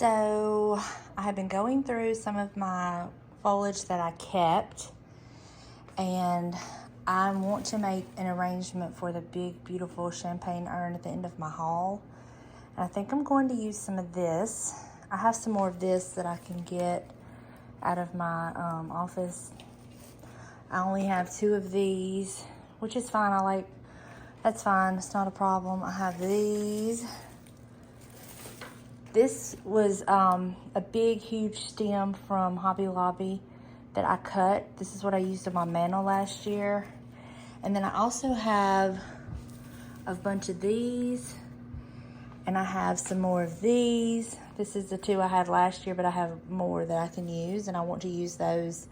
So I have been going through some of my foliage that I kept, and I want to make an arrangement for the big, beautiful champagne urn at the end of my hall. And I think I'm going to use some of this. I have some more of this that I can get out of my office. I only have 2 of these, which is fine. That's fine. It's not a problem. I have these. This was a big, huge stem from Hobby Lobby that I cut. This is what I used on my mantle last year. And then I also have a bunch of these, and I have some more of these. This is the 2 I had last year, but I have more that I can use, and I want to use those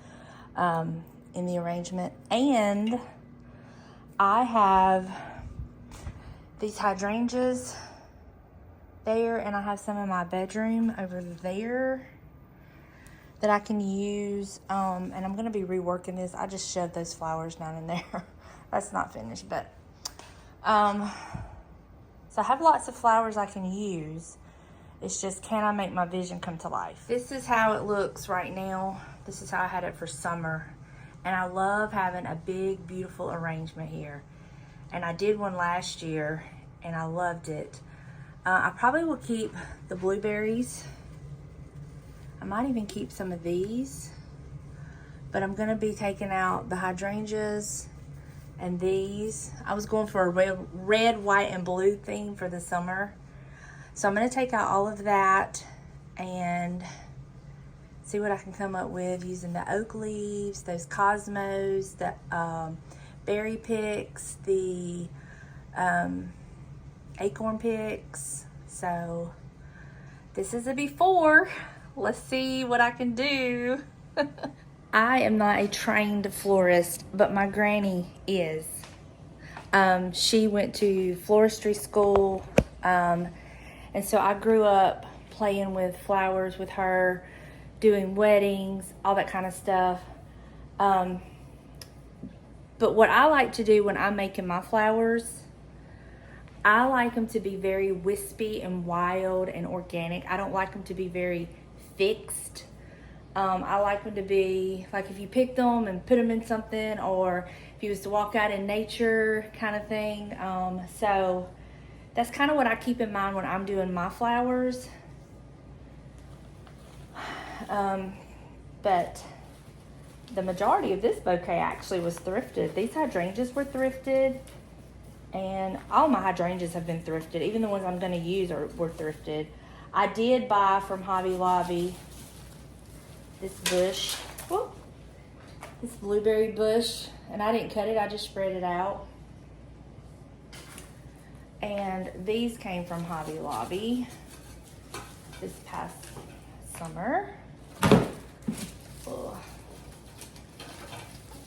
in the arrangement. And I have these hydrangeas there, and I have some in my bedroom over there that I can use, and I'm going to be reworking this. I just shoved those flowers down in there. That's not finished, but so I have lots of flowers I can use. It's just, can I make my vision come to life? This is how it looks right now. This is how I had it for summer, and I love having a big, beautiful arrangement here. And I did one last year, and I loved it. I probably will keep the blueberries. I might even keep some of these, but I'm gonna be taking out the hydrangeas and these. I was going for a red, white, and blue theme for the summer. So I'm gonna take out all of that and see what I can come up with using the oak leaves, those cosmos, the berry picks, the acorn picks. So this is a before. Let's see what I can do. I am not a trained florist, but my granny is. She went to floristry school, and so I grew up playing with flowers with her, doing weddings, all that kind of stuff. But what I like to do when I'm making my flowers, I like them to be very wispy and wild and organic. I don't like them to be very fixed. I like them to be like if you picked them and put them in something, or if you was to walk out in nature kind of thing. So that's kind of what I keep in mind when I'm doing my flowers. But the majority of this bouquet actually was thrifted. These hydrangeas were thrifted, and all my hydrangeas have been thrifted. Even the ones I'm going to use were thrifted. I did buy from Hobby Lobby this bush, this blueberry bush, and I didn't cut it, I just spread it out. And these came from Hobby Lobby this past summer. Ugh.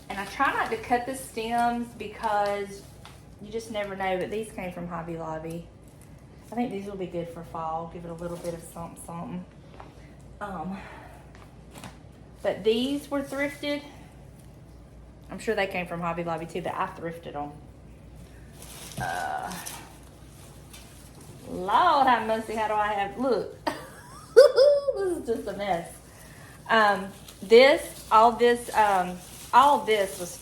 And I try not to cut the stems because you just never know, but these came from Hobby Lobby. I think these will be good for fall. Give it a little bit of something. But these were thrifted. I'm sure they came from Hobby Lobby too, but I thrifted them. Lord have mercy, how do I have, look. This is just a mess. All this was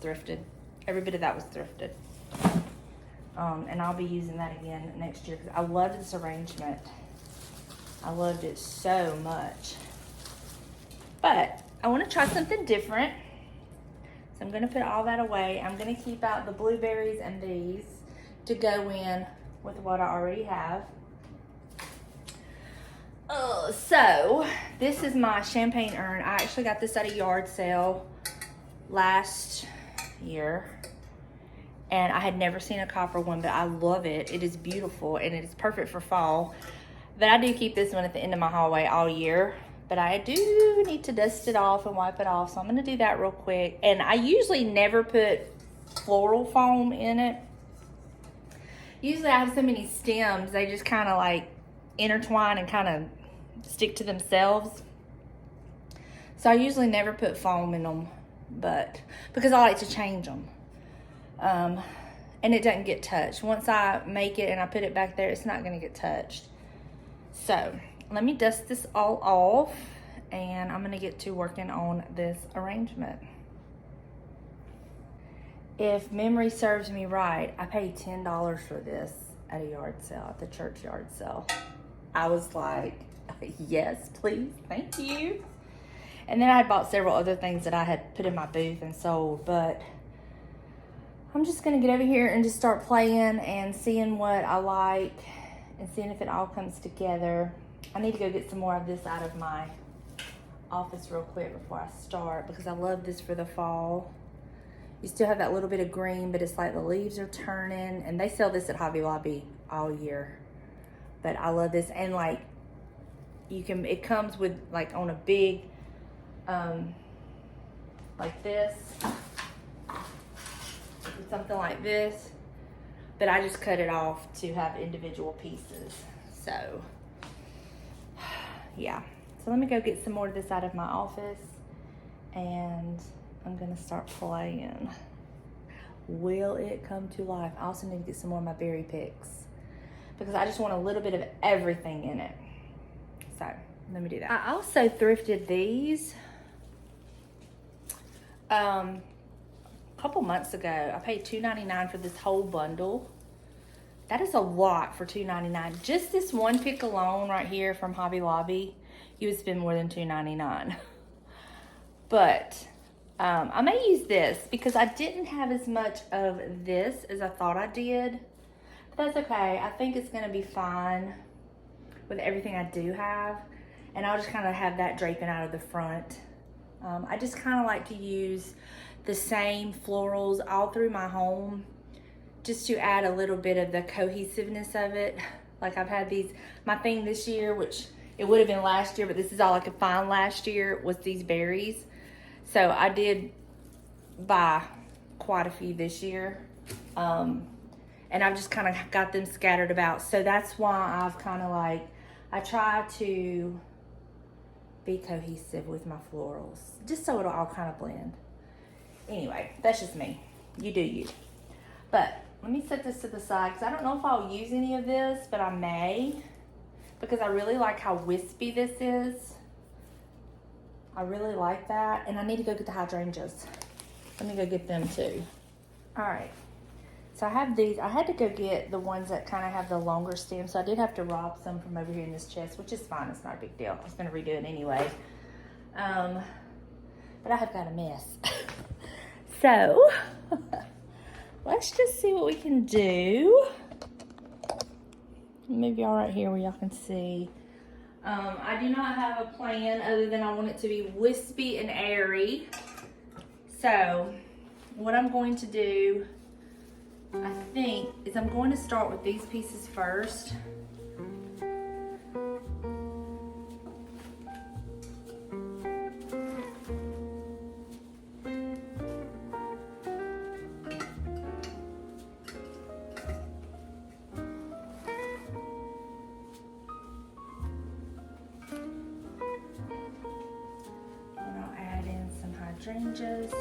thrifted. Every bit of that was thrifted. And I'll be using that again next year because I loved this arrangement. I loved it so much. But I want to try something different. So I'm going to put all that away. I'm going to keep out the blueberries and these to go in with what I already have. So this is my champagne urn. I actually got this at a yard sale last year, and I had never seen a copper one, but I love it. It is beautiful, and it is perfect for fall. But I do keep this one at the end of my hallway all year, but I do need to dust it off and wipe it off, so I'm going to do that real quick. And I usually never put floral foam in it. Usually I have so many stems, they just kind of like intertwine and kind of stick to themselves. So I usually never put foam in them, but because I like to change them. and it doesn't get touched. Once I make it and I put it back there, it's not gonna get touched. So let me dust this all off, and I'm gonna get to working on this arrangement. If memory serves me right, I paid $10 for this at a yard sale, at the church yard sale. I was like, yes, please, thank you. And then I had bought several other things that I had put in my booth and sold, but I'm just gonna get over here and just start playing and seeing what I like and seeing if it all comes together. I need to go get some more of this out of my office real quick before I start, because I love this for the fall. You still have that little bit of green, but it's like the leaves are turning, and they sell this at Hobby Lobby all year. But I love this, and like it comes with like on a big, like this, something like this. But I just cut it off to have individual pieces. So yeah, so let me go get some more of this out of my office, and I'm gonna start playing. Will it come to life? I also need to get some more of my berry picks, because I just want a little bit of everything in it. So let me do that. I also thrifted these a couple months ago. I paid $2.99 for this whole bundle. That is a lot for $2.99. Just this one pick alone right here from Hobby Lobby, you would spend more than $2.99. But I may use this because I didn't have as much of this as I thought I did. But that's okay. I think it's gonna be fine with everything I do have. And I'll just kind of have that draping out of the front. I just kind of like to use the same florals all through my home, just to add a little bit of the cohesiveness of it. Like I've had these, my thing this year, which it would have been last year, but this is all I could find last year, was these berries. So I did buy quite a few this year. And I've just kind of got them scattered about. So that's why I've kind of like, I try to be cohesive with my florals, just so it'll all kind of blend. Anyway, that's just me. You do you. But let me set this to the side, because I don't know if I'll use any of this, but I may, because I really like how wispy this is. I really like that. And I need to go get the hydrangeas. Let me go get them too. All right. So I have these. I had to go get the ones that kind of have the longer stem. So I did have to rob some from over here in this chest, which is fine. It's not a big deal. I was going to redo it anyway. But I have got a mess. So let's just see what we can do. Move y'all right here where y'all can see. I do not have a plan other than I want it to be wispy and airy. So what I'm going to do, I think, is I'm going to start with these pieces first. Hydrangeas.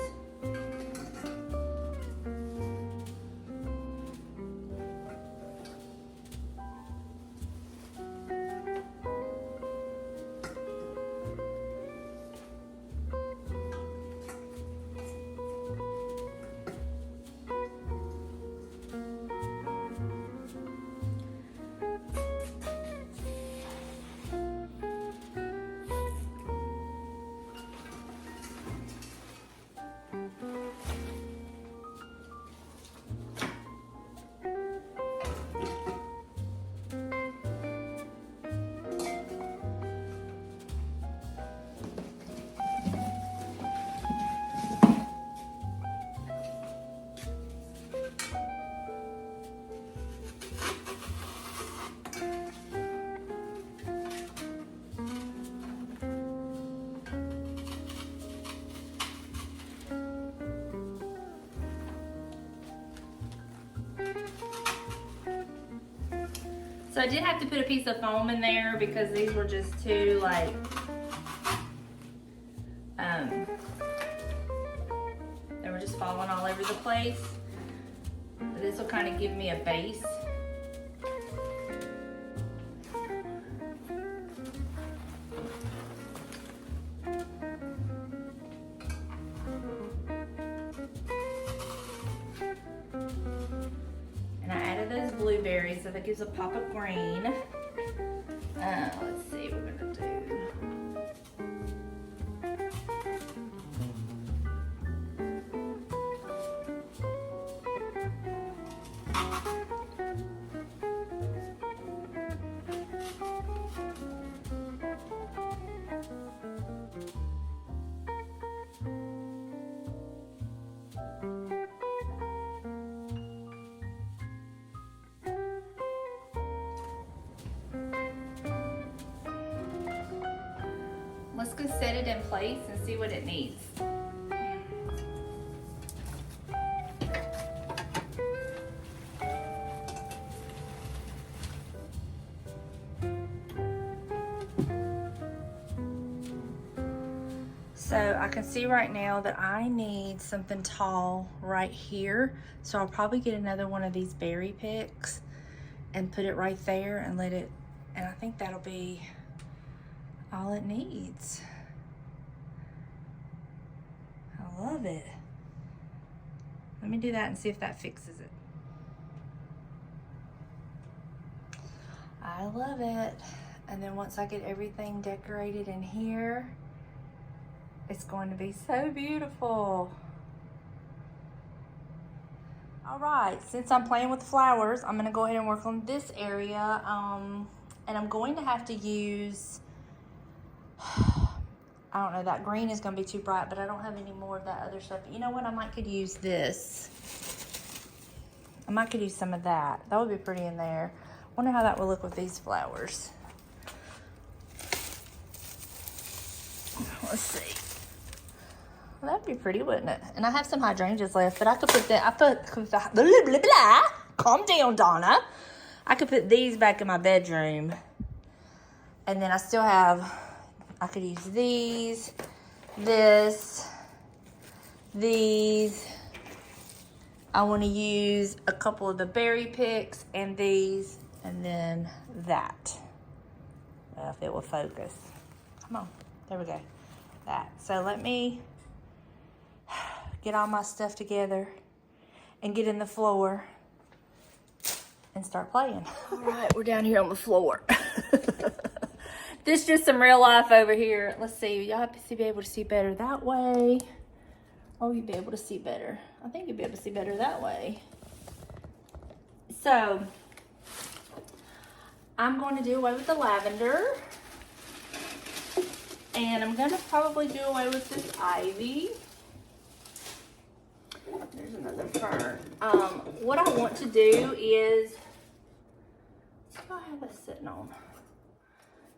So I did have to put a piece of foam in there because these were just too like, they were just falling all over the place. This this will kind of give me a base. And I added those blueberries, so that gives a pop of green. Let's see what we're gonna do. Let's go set it in place and see what it needs. So I can see right now that I need something tall right here. So I'll probably get another one of these berry picks and put it right there and let it, and I think that'll be all it needs. I love it. Let me do that and see if that fixes it. I love it. And then once I get everything decorated in here, it's going to be so beautiful. All right, since I'm playing with the flowers, I'm gonna go ahead and work on this area. And I'm going to have to use, I don't know, that green is gonna be too bright, but I don't have any more of that other stuff. But you know what, I might could use this. I might could use some of that. That would be pretty in there. Wonder how that would look with these flowers. Let's see. Well, that'd be pretty, wouldn't it? And I have some hydrangeas left, but I could put that, blah, blah, blah. Calm down, Donna. I could put these back in my bedroom. And then I still have, I could use these, this, these. I want to use a couple of the berry picks and these, and then that. Well, if it will focus. Come on, there we go. That. So let me get all my stuff together and get in the floor and start playing. All right, we're down here on the floor. This is just some real life over here. Let's see, y'all have to be able to see better that way. Oh, you'd be able to see better. I think you'd be able to see better that way. So, I'm going to do away with the lavender. And I'm gonna probably do away with this ivy. There's another fern. What I want to do is, what do I have this sitting on?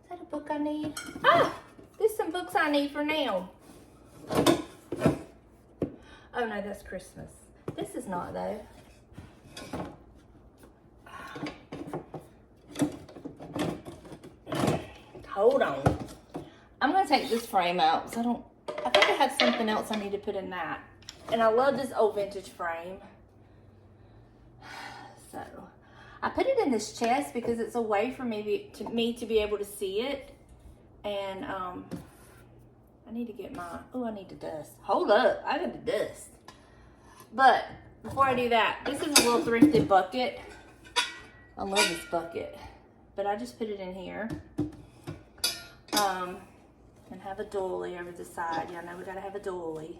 Is that a book I need? Ah, there's some books I need for now. Oh no, that's Christmas. This is not though. Hold on. I'm gonna take this frame out because I think I have something else I need to put in that. And I love this old vintage frame. So I put it in this chest because it's a way for me to be able to see it. And I need to get my, oh, I need to dust. Hold up, I got to dust. But before I do that, this is a little thrifted bucket. I love this bucket. But I just put it in here. And have a doily over the side. Y'all know we gotta have a doily.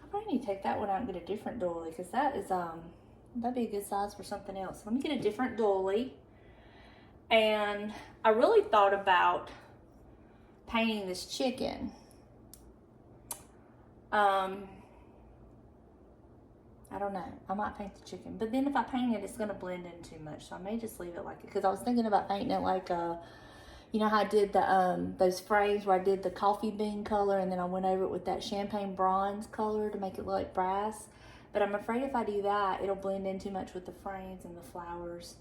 I probably need to take that one out and get a different doily because that is, that'd be a good size for something else. Let me get a different doily. And I really thought about painting this chicken. I don't know. I might paint the chicken. But then if I paint it, it's going to blend in too much. So I may just leave it like it. Because I was thinking about painting it like, you know how I did the those frames where I did the coffee bean color. And then I went over it with that champagne bronze color to make it look like brass. But I'm afraid if I do that, it'll blend in too much with the frames and the flowers.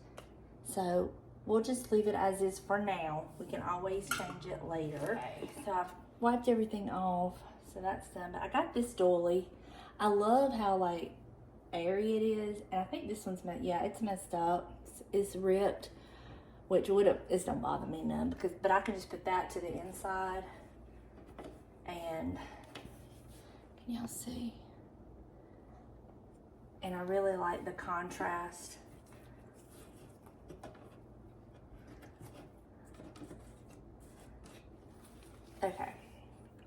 So we'll just leave it as is for now. We can always change it later. Okay, so I've wiped everything off. So that's done. But I got this doily. I love how like airy it is. And I think this one's yeah, it's messed up. It's ripped, which it don't bother me none, but I can just put that to the inside. And can y'all see? And I really like the contrast. Okay,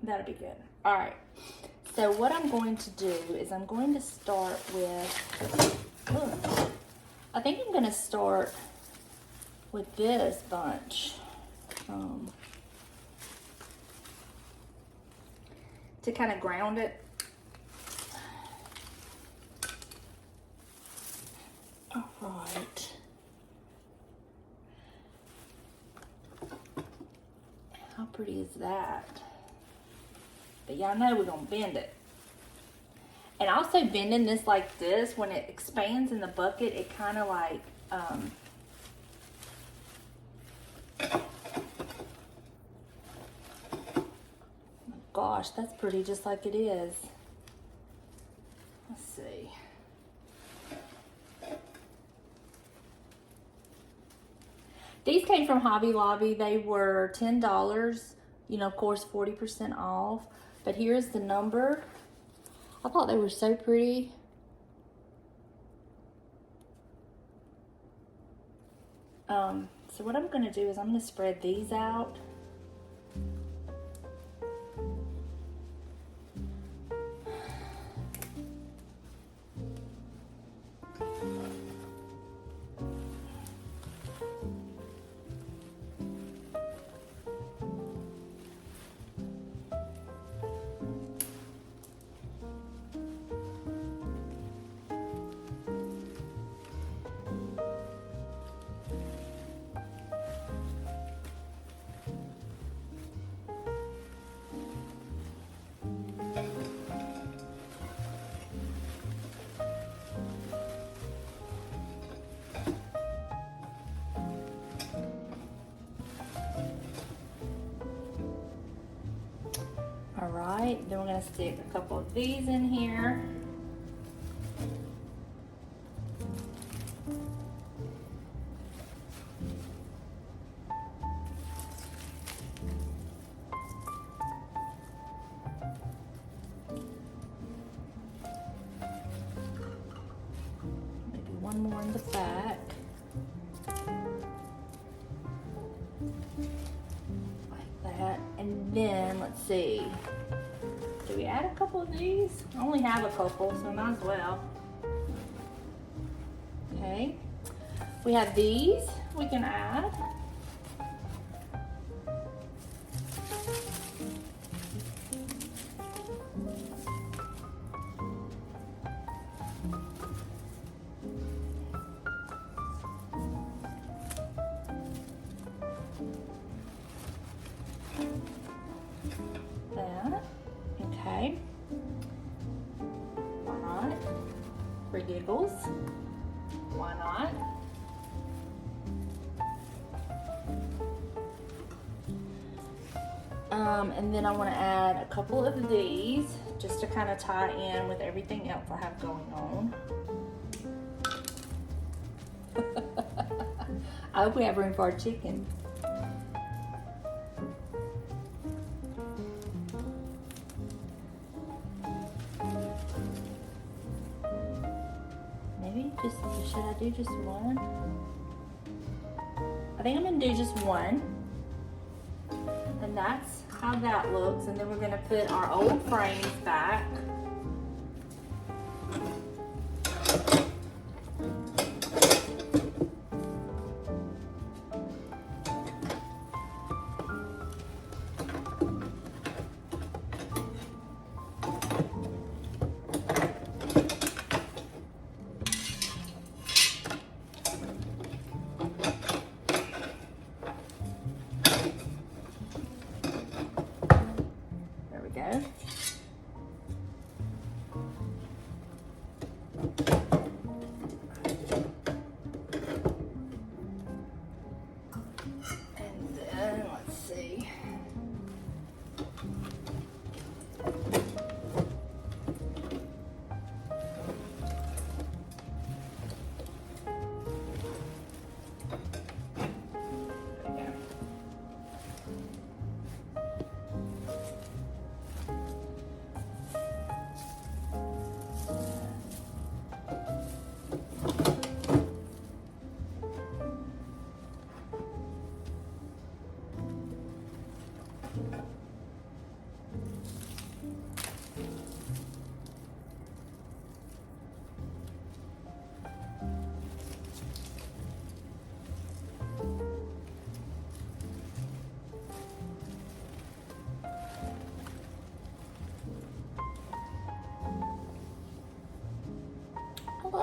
that'll be good. All right, so what I'm going to do is I'm going to start with, I think I'm gonna start with this bunch. To kind of ground it. All right. How pretty is that? But y'all know we're gonna bend it. And also bending this like this, when it expands in the bucket, it kind of like, gosh, that's pretty just like it is. Let's see. These came from Hobby Lobby. They were $10, you know, of course, 40% off. But here's the number. I thought they were so pretty. So what I'm gonna do is I'm gonna spread these out. All right, then we're gonna stick a couple of these in here. Maybe one more in the back. Like that, and then let's see. Do we add a couple of these? I only have a couple, so might as well. Okay. We have these we can add. That. Okay. Why not? For giggles. Why not? And then I want to add a couple of these just to kind of tie in with everything else I have going on. I hope we have room for our chicken. Maybe just, should I do just one? I think I'm gonna do just one. And that's how that looks. And then we're gonna put our old frames back.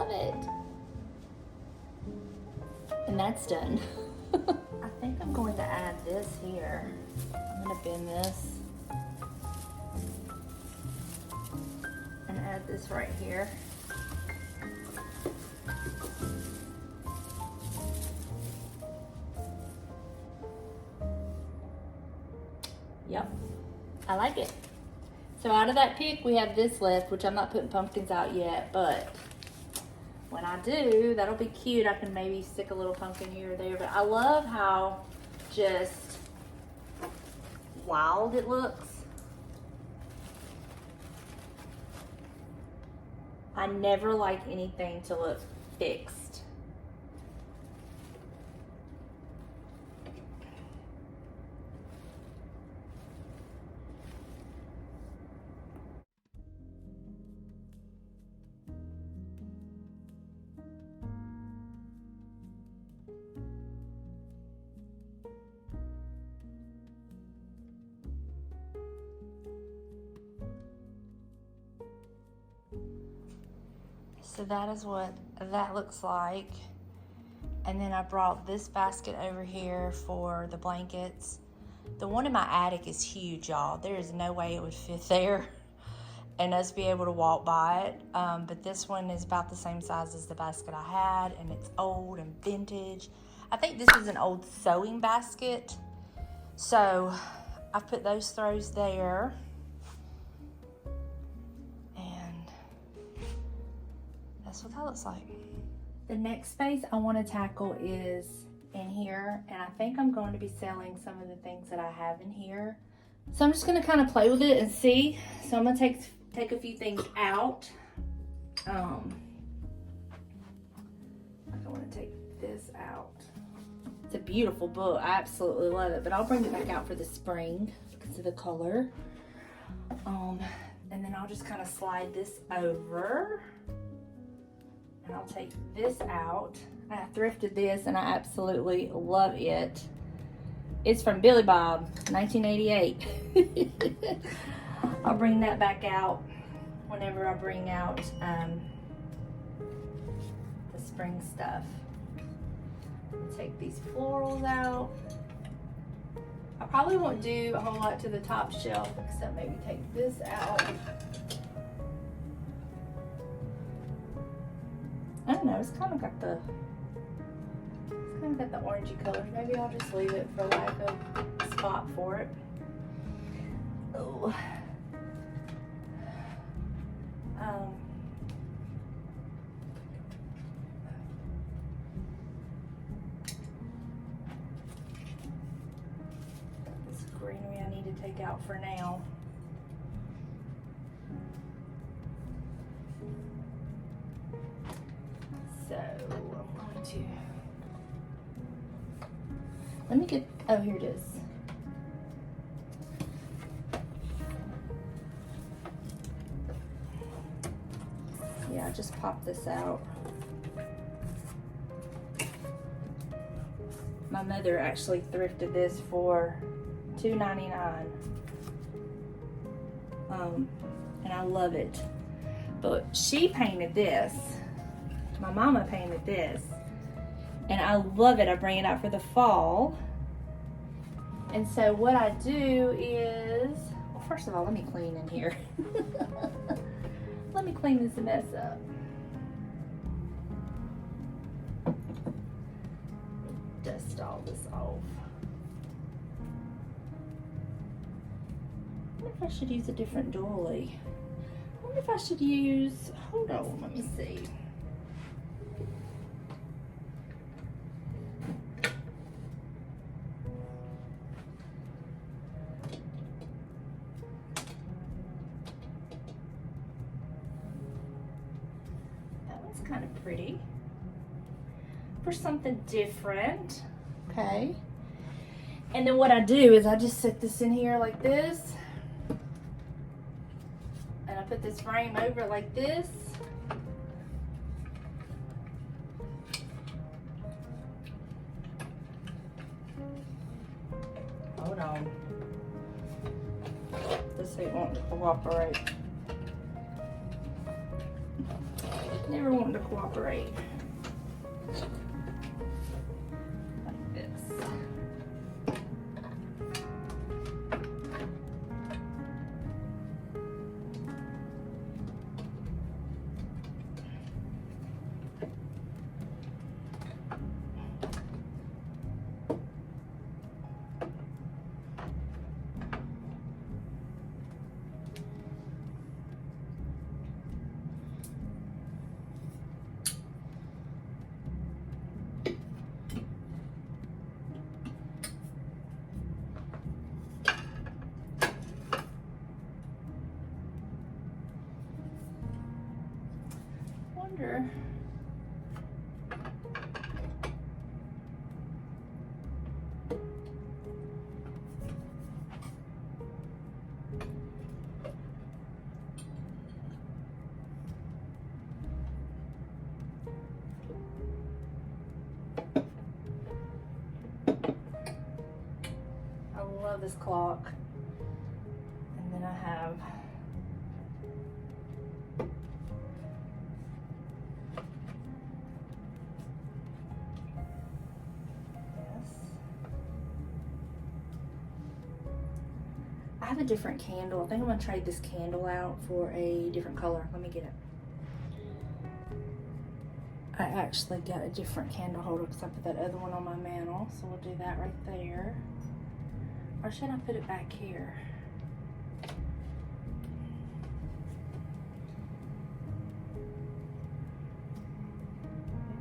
love it. And that's done. I think I'm going to add this here. I'm going to bend this and add this right here. Yep, I like it. So out of that pick, we have this left, which I'm not putting pumpkins out yet, but when I do, that'll be cute. I can maybe stick a little pumpkin here or there, but I love how just wild it looks. I never like anything to look fixed. So that is what that looks like. And then I brought this basket over here for the blankets. The one in my attic is huge, y'all. There is no way it would fit there and us be able to walk by it. But this one is about the same size as the basket I had, and it's old and vintage. I think this is an old sewing basket. So I put those throws there. That's what that looks like. The next space I want to tackle is in here, and I think I'm going to be selling some of the things that I have in here. So I'm just going to kind of play with it and see. So I'm going to take a few things out. Like I want to take this out. It's a beautiful book. I absolutely love it, but I'll bring it back out for the spring because of the color. And then I'll just kind of slide this over. And I'll take this out. I thrifted this and I absolutely love it. It's from Billy Bob, 1988. I'll bring that back out whenever I bring out the spring stuff. Take these florals out. I probably won't do a whole lot to the top shelf except maybe take this out. I don't know, it's kind of got the orangey color. Maybe I'll just leave it for like a spot for it. Oh. This greenery I need to take out for now. So I'm going to, let me get, oh, here it is. Yeah, I just popped this out. My mother actually thrifted this for $2.99. And I love it. But she painted this. My mama painted this, and I love it. I bring it out for the fall. And so what I do is, well, first of all, let me clean in here. Let me clean this mess up. Dust all this off. I wonder if I should use a different doily. I wonder if I should use, hold on, let me see. Kind of pretty for something different. Okay, and then what I do is I just set this in here like this, and I put this frame over it like this. Hold on, this ain't won't cooperate. Never wanting to cooperate. Like this. Wonder. I love this clock. And then I have I have a different candle. I think I'm gonna trade this candle out for a different color. Let me get it. I actually got a different candle holder because I put that other one on my mantle. So we'll do that right there. Or should I put it back here?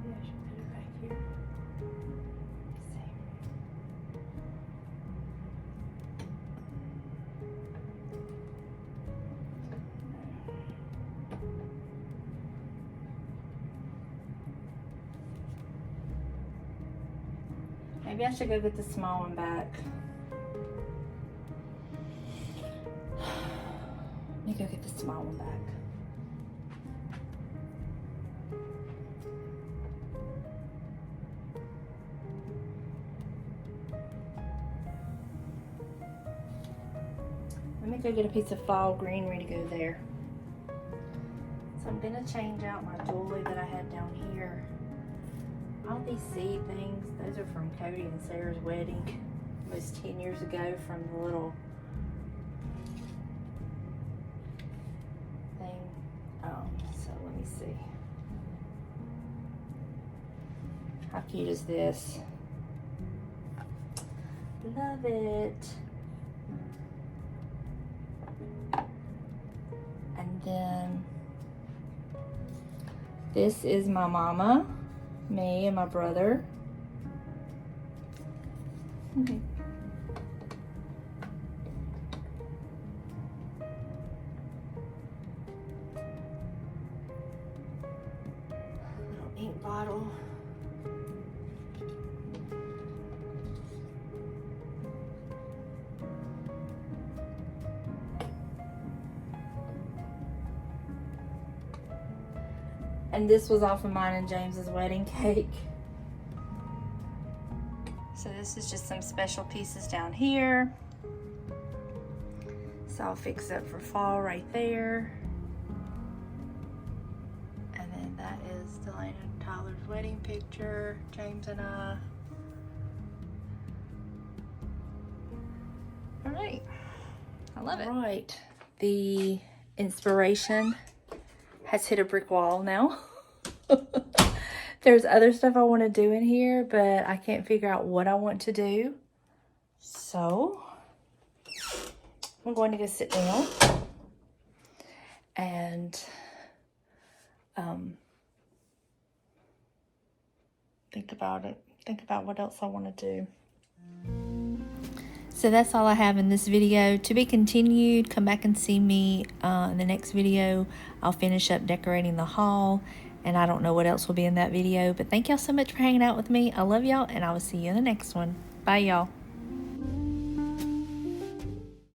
Maybe I should put it back here. Let's see. Maybe I should go get the small one back. Let me go get the small one back. Let me go get a piece of fall greenery to go there. So I'm gonna change out my jewelry that I had down here. All these seed things, those are from Cody and Sarah's wedding almost 10 years ago, from the little thing. So let me see. How cute is this? Love it. And then this is my mama, me and my brother. Okay. Little ink bottle. And this was off of mine and James's wedding cake. So this is just some special pieces down here. So I'll fix up for fall right there. And then that is Delana and Tyler's wedding picture, James and I. All right, I love it. All right, the inspiration has hit a brick wall now. There's other stuff I want to do in here, but I can't figure out what I want to do. So I'm going to go sit down and think about it. Think about what else I want to do. So that's all I have in this video. To be continued. Come back and see me in the next video. I'll finish up decorating the hall, and I don't know what else will be in that video. But thank y'all so much for hanging out with me. I love y'all, and I will see you in the next one. Bye, y'all.